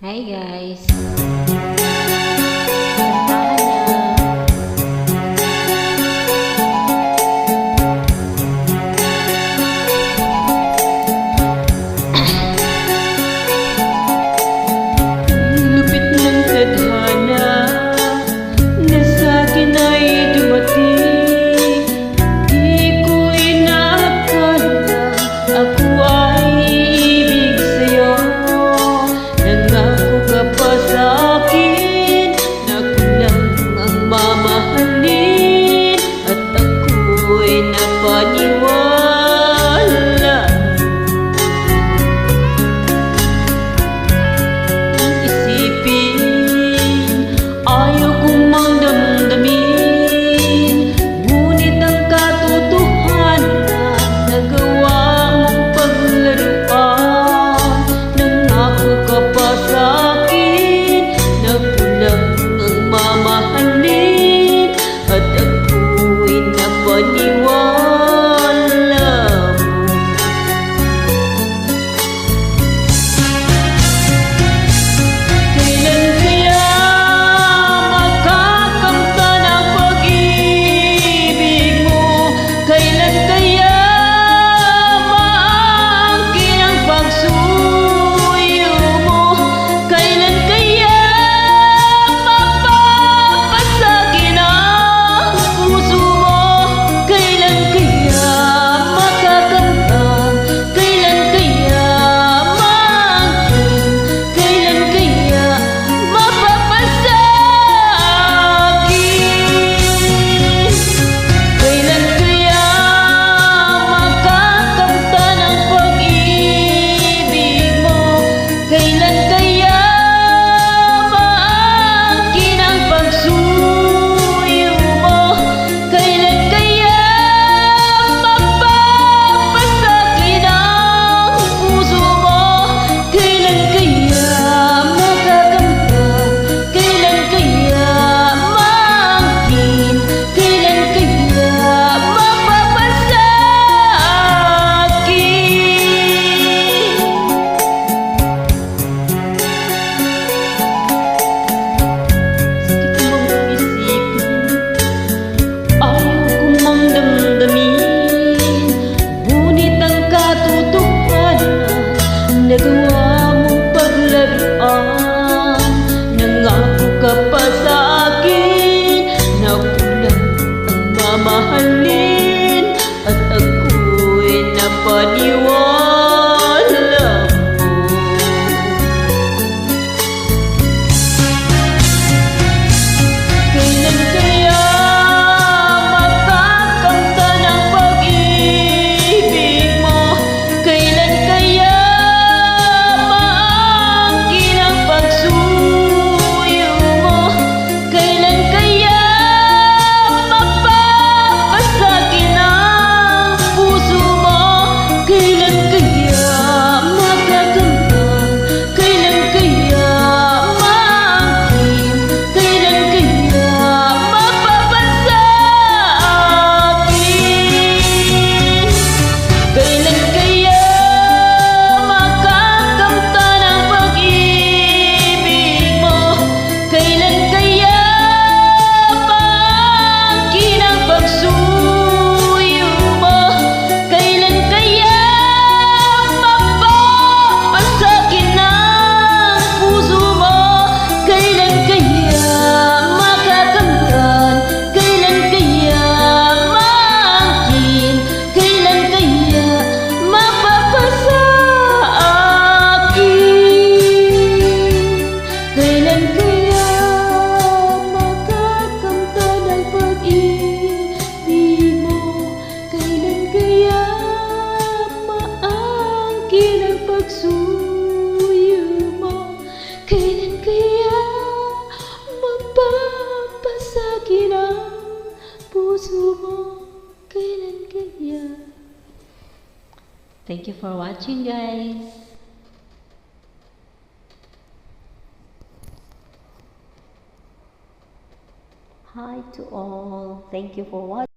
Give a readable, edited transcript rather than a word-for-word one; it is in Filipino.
Hi guys! Kantahan na. Lupit ng tadhana na sa'kin ay dumating. Di ko inakala ako ay ibig sa'yo. Nangako ka pa sa'kin na ako lang ang mamahalin, at ako'y napaniwala. Isipin, ayaw kong mang damdamin, ngunit ang katotohanan nagawa mong paglaruan. Nangako ka pa sa'kin na ako lang ang mamahalin, at ako'y napaniwala mo. Kailan kaya makakamtan ang pag-ibig mo? Kailan kaya maangkin ang pagsuyo mo? Kailan kaya mapapasagin ang puso mo? Kailan kaya makakamtan? Kailan kaya maangkin? Kailan kaya mapapasagin? Kailan kaya makakamtan ang pag-ibig mo? Kailan kaya maangkin ang pagsuyo mo? Kailan kaya mapapasagin ang puso mo? Kailan kaya makakamtan? Kailan kaya maangkin? Kailan kaya mapapasagin? Sakit mong isipin, ayaw kong mang damdamin, ngunit ang katotohanan nagawa mong paglaruan. Nangako ka pa sa'kin na ako lang ang mamahalin, at ako'y napaniwala mo. Kailan kaya makakamtan ang pag-ibig mo? Kailan kaya maangkin ang pagsuyo mo? Kailan kaya mapapasagin ang puso mo? Kailan kaya makakamtan? Kailan kaya maangkin? Kailan kaya mapapasagin? Kailan kaya makakamtan ang pag-ibig mo? Kailan kaya maangkin ang pagsuyo mo? Kailan kaya mapapasagin ang puso mo? Kailan kaya makakamtan? Kailan kaya maangkin? Kailan kaya mapapasagin? Kailan kaya makakamtan ang pag-ibig mo? Kailan kaya maangkin ang pagsuyo mo? Kailan kaya mapapasagin ang puso mo? Kailan kaya? Thank you for watching, guys. Hi to all. Thank you for watching.